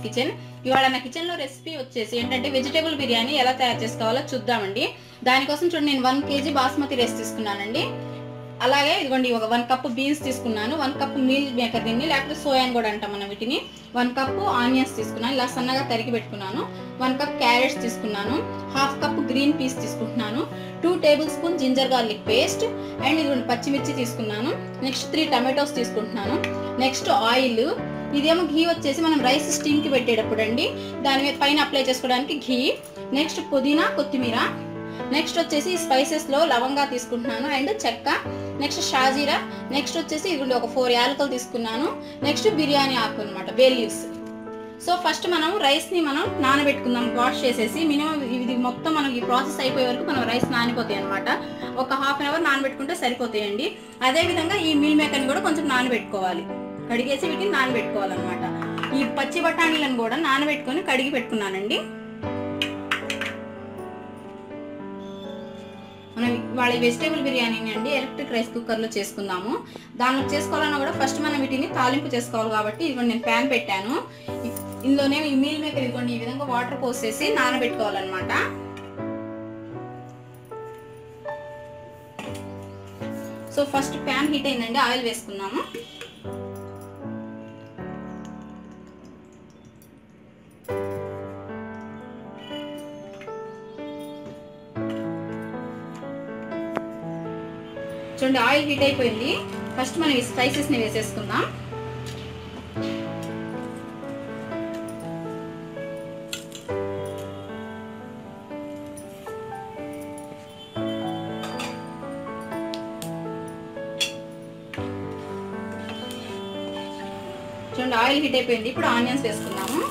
Kitchen. ఇవాళ నా kitchen లో రెసిపీ వచ్చేసి ఏంటంటే వెజిటేబుల్ బిర్యానీ ఎలా తయారు చేసుకోవాలో చూద్దామండి. దానికోసం చూడండి, నేను 1 kg బాస్మతి రైస్ తీసుకున్నానండి. అలాగే ఇదిగోండి ఒక 1 కప్ బీన్స్ తీసుకున్నాను, 1 కప్ మీల్ మేకర్ దీన్ని లేకపోతే సోయాన్ కూడా అంటాం మనం వీటిని. 1 కప్ ఆనియన్స్ తీసుకున్నాను, ఇలా సన్నగా తరిగి పెట్టుకున్నాను. 1 కప్ క్యారెట్స్ తీసుకున్నాను, 1/2 కప్ గ్రీన్ పీస్ తీసుకుంటున్నాను, 2 tablespoon ginger garlic paste and ఇదిగోండి పచ్చిమిర్చి తీసుకున్నాను. నెక్స్ట్ 3 టమాటోస్ తీసుకుంటున్నాను. నెక్స్ట్ ఆయిల్, ఇదేమో ఘీ వచ్చేసి మనం రైస్ స్టీమ్ కి పెట్టేటప్పుడు అండి, దాని మీద పైన అప్లై చేసుకోవడానికి ఘీ. నెక్స్ట్ పుదీనా, కొత్తిమీర. నెక్స్ట్ వచ్చేసి స్పైసెస్ లో లవంగా తీసుకుంటున్నాను అండ్ చెక్క. నెక్స్ట్ షాజీరా. నెక్స్ట్ వచ్చేసి ఇదిగోండి ఒక 4 యాలకులు తీసుకున్నాను. నెక్స్ట్ బిర్యానీ ఆకు అనమాట, బే లీవ్స్. సో ఫస్ట్ మనం రైస్ ని మనం నానబెట్టుకుందాం, వాష్ చేసేసి. మినిమం ఇది మొత్తం మనం ఈ ప్రాసెస్ అయిపోయే వరకు మనం రైస్ నానిపోతాయి అనమాట. ఒక 1/2 అవర్ నానబెట్టుకుంటే సరిపోతాయండి. అదే విధంగా ఈ మీల్ మేకర్ ని కూడా కొంచెం నానబెట్టుకోవాలి, కడిగేసి వీటిని నానబెట్టుకోవాలన్నమాట. ఈ పచ్చి బఠానీలను కూడా నానబెట్టుకొని కడిగి పెట్టుకున్నానండి. మనం వాళ్ళ వెజిటేబుల్ బిర్యానీని అండి ఎలక్ట్రిక్ రైస్ కుక్కర్ లో చేసుకుందాము. దానిలో చేసుకోవాలన్నా కూడా ఫస్ట్ మనం వీటిని తాలింపు చేసుకోవాలి కాబట్టి ఇదిగోండి నేను ప్యాన్ పెట్టాను. ఇందులోనే ఈ మీల్ మేకర్ ఇదిగోండి ఈ విధంగా వాటర్ పోసేసి నానబెట్టుకోవాలన్నమాట. సో ఫస్ట్ ప్యాన్ హీట్ అయిందండి, ఆయిల్ వేసుకున్నాము. చూడండి ఆయిల్ హీట్ అయిపోయింది. ఫస్ట్ మనం ఈ స్పైసెస్ ని వేసేసుకుందాం. చూడండి ఆయిల్ హీట్ అయిపోయింది. ఇప్పుడు ఆనియన్స్ వేసుకుందాము.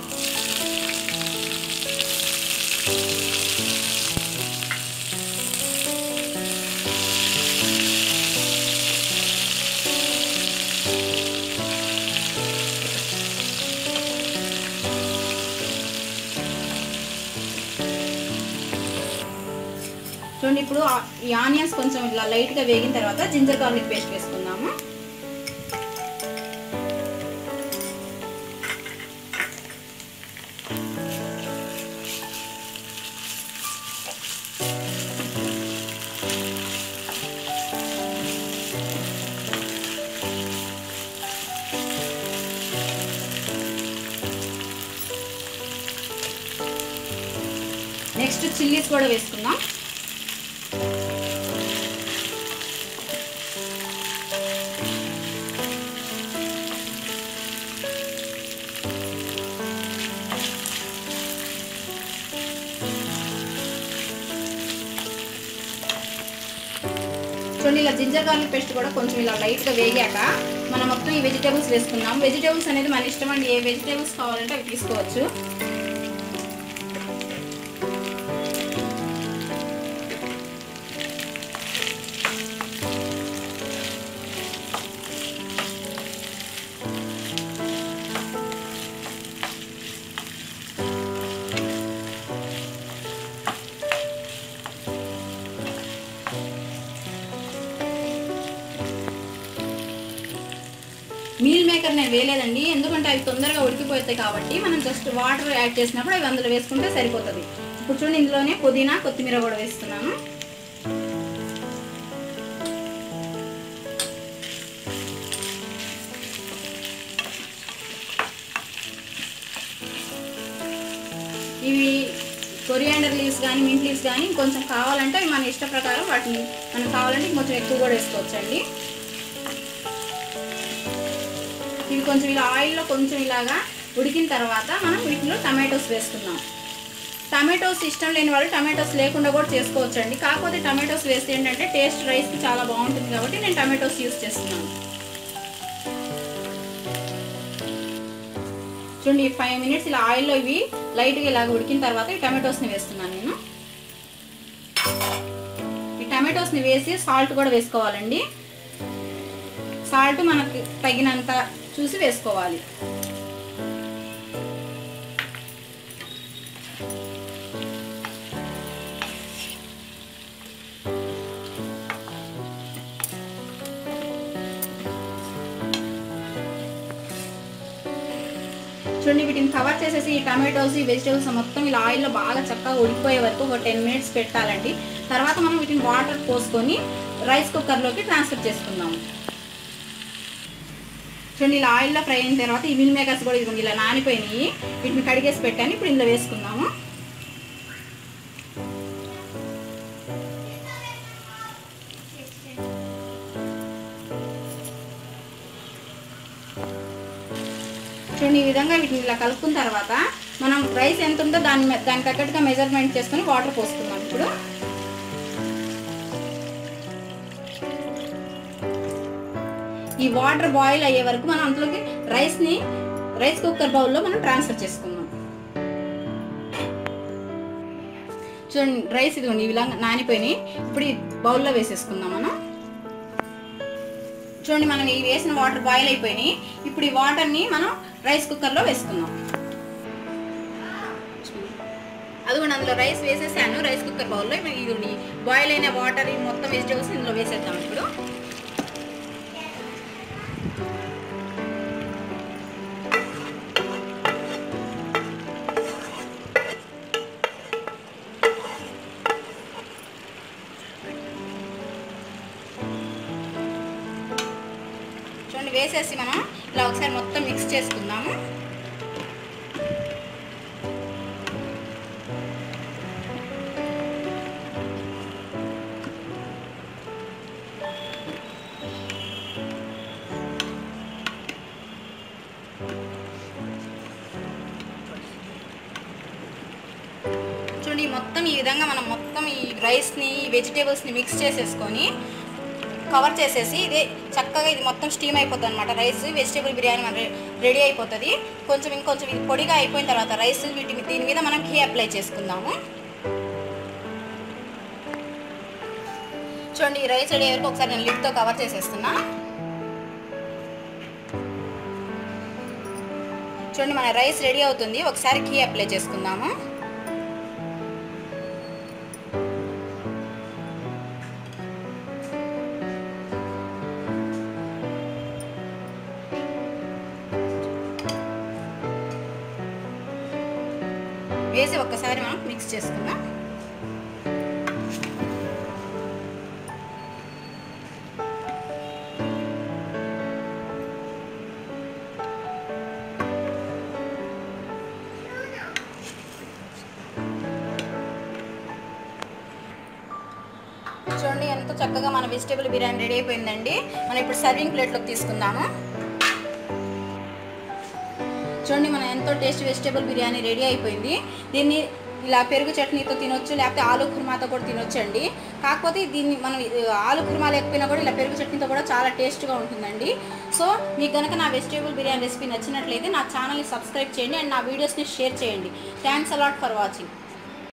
చూడండి ఇప్పుడు ఈ ఆనియన్స్ కొంచెం ఇలా లైట్ గా వేగిన తర్వాత జింజర్ గార్లిక్ పేస్ట్ వేసుకుందాము. నెక్స్ట్ చిల్లీస్ కూడా వేసుకుందాం. చూడండి ఇలా జింజర్ గార్లిక్ పేస్ట్ కూడా కొంచెం ఇలా లైట్ గా వేగాక మనం మొత్తం ఈ వెజిటేబుల్స్ వేసుకుందాం. వెజిటేబుల్స్ అనేది మన ఇష్టం అండి, ఏ వెజిటేబుల్స్ కావాలంటే అవి తీసుకోవచ్చు. మీల్ మేకర్ నేను వేయలేదండి, ఎందుకంటే అవి తొందరగా ఉడికిపోతాయి కాబట్టి మనం జస్ట్ వాటర్ యాడ్ చేసినప్పుడు అవి అందులో వేసుకుంటే సరిపోతుంది. ఇప్పుడు చూడండి ఇందులోనే పుదీనా, కొత్తిమీర కూడా వేస్తున్నాను. ఇవి కొరియాండర్ లీవ్స్ కానీ మింట్ లీవ్స్ కానీ కొంచెం కావాలంటే అవి మన ఇష్ట ప్రకారం వాటిని మనం కావాలంటే కొంచెం ఎక్కువ కూడా వేసుకోవచ్చండి. ఇవి కొంచెం ఇలా ఆయిల్లో కొంచెం ఇలాగా ఉడికిన తర్వాత మనం వీటిలో టమాటోస్ వేసుకున్నాం. టమాటోస్ ఇష్టం లేని వాళ్ళు టమాటోస్ లేకుండా కూడా చేసుకోవచ్చు అండి. కాకపోతే టమాటోస్ వేస్తే ఏంటంటే టేస్ట్ రైస్కి చాలా బాగుంటుంది కాబట్టి నేను టమాటోస్ యూస్ చేస్తున్నాను. చూడండి 5 మినిట్స్ ఇలా ఆయిల్లో ఇవి లైట్గా ఇలాగ ఉడికిన తర్వాత ఈ టమాటోస్ని వేస్తున్నాను నేను. ఈ టమాటోస్ని వేసి సాల్ట్ కూడా వేసుకోవాలండి. సాల్ట్ మనకి తగినంత చూసి వేసుకోవాలి. చూడండి వీటిని కవర్ చేసేసి ఈ టమాటోస్ ఈ వెజిటేబుల్స్ మొత్తం ఇలా ఆయిల్లో బాగా చక్కగా ఉడికిపోయే వరకు ఒక 10 మినిట్స్ పెట్టాలండి. తర్వాత మనం వీటిని వాటర్ పోసుకొని రైస్ కుక్కర్లోకి ట్రాన్స్ఫర్ చేసుకుందాము. చూడండి ఇలా ఆయిల్లో ఫ్రై అయిన తర్వాత ఈ మిల్ మేకర్స్ కూడా ఇదిగోండి ఇలా నానిపోయినాయి. వీటిని కడిగేసి పెట్టాను. ఇప్పుడు ఇందులో వేసుకుందాము. చూడండి ఈ విధంగా వీటిని ఇలా కలుపుకున్న తర్వాత మనం రైస్ ఎంత ఉందో దానికి తగ్గట్టుగా మెజర్మెంట్ చేసుకొని వాటర్ పోసుకుందాం. ఇప్పుడు ఈ వాటర్ బాయిల్ అయ్యే వరకు మనం అందులోకి రైస్ కుక్కర్ బౌల్లో మనం ట్రాన్స్ఫర్ చేసుకుందాం. చూడండి రైస్ ఇదిగోండి ఈ విధంగా నానిపోయినాయి. ఇప్పుడు ఈ బౌల్లో వేసేసుకుందాం మనం. చూడండి మనం ఈ వేసిన వాటర్ బాయిల్ అయిపోయినాయి. ఇప్పుడు ఈ వాటర్ని మనం రైస్ కుక్కర్లో వేసుకుందాం. అదిగోండి అందులో రైస్ వేసేసాను రైస్ కుక్కర్ బౌల్లో. ఇదిగోండి బాయిల్ అయిన వాటర్ మొత్తం వెజిటేబుల్స్ ఇందులో వేసేద్దాం. ఇప్పుడు చూడండి వేసేసి మనం ఇలా ఒకసారి మొత్తం మిక్స్ చేసుకుందాము. చూడండి మొత్తం ఈ విధంగా మనం మొత్తం ఈ రైస్ని వెజిటేబుల్స్ని మిక్స్ చేసేసుకొని కవర్ చేసేసి ఇదే చక్కగా ఇది మొత్తం స్టీమ్ అయిపోతుంది అనమాట. రైస్ వెజిటేబుల్ బిర్యానీ మన రెడీ అయిపోతుంది. ఇంకొంచెం ఇది పొడిగా అయిపోయిన తర్వాత రైస్ దీని మీద మనం ఘీ అప్లై చేసుకుందాము. చూడండి ఈ రైస్ రెడీ అయ్యే వరకు ఒకసారి నేను లిడ్తో కవర్ చేసేస్తున్నా. చూడండి మన రైస్ రెడీ అవుతుంది. ఒకసారి ఘీ అప్లై చేసుకుందాము. వేసి ఒక్కసారి మనం మిక్స్ చేసుకుందాం. చూడండి ఎంతో చక్కగా మన వెజిటేబుల్ బిర్యానీ రెడీ అయిపోయిందండి. మనం ఇప్పుడు సర్వింగ్ ప్లేట్లోకి తీసుకుందాము. చూడండి మనం ఎంతో టేస్ట్ వెజిటేబుల్ బిర్యానీ రెడీ అయిపోయింది. దీన్ని ఇలా పెరుగు చట్నీతో తినొచ్చు, లేకపోతే ఆలు కుర్మాతో కూడా తినొచ్చు అండి. కాకపోతే దీన్ని మనం ఆలు కుర్మా లేకపోయినా కూడా ఇలా పెరుగు చట్నీతో కూడా చాలా టేస్ట్గా ఉంటుందండి. సో మీకు కనుక నా వెజిటేబుల్ బిర్యానీ రెసిపీ నచ్చినట్లయితే నా ఛానల్ని సబ్స్క్రైబ్ చేయండి అండ్ నా వీడియోస్ని షేర్ చేయండి. Thanks a lot for watching.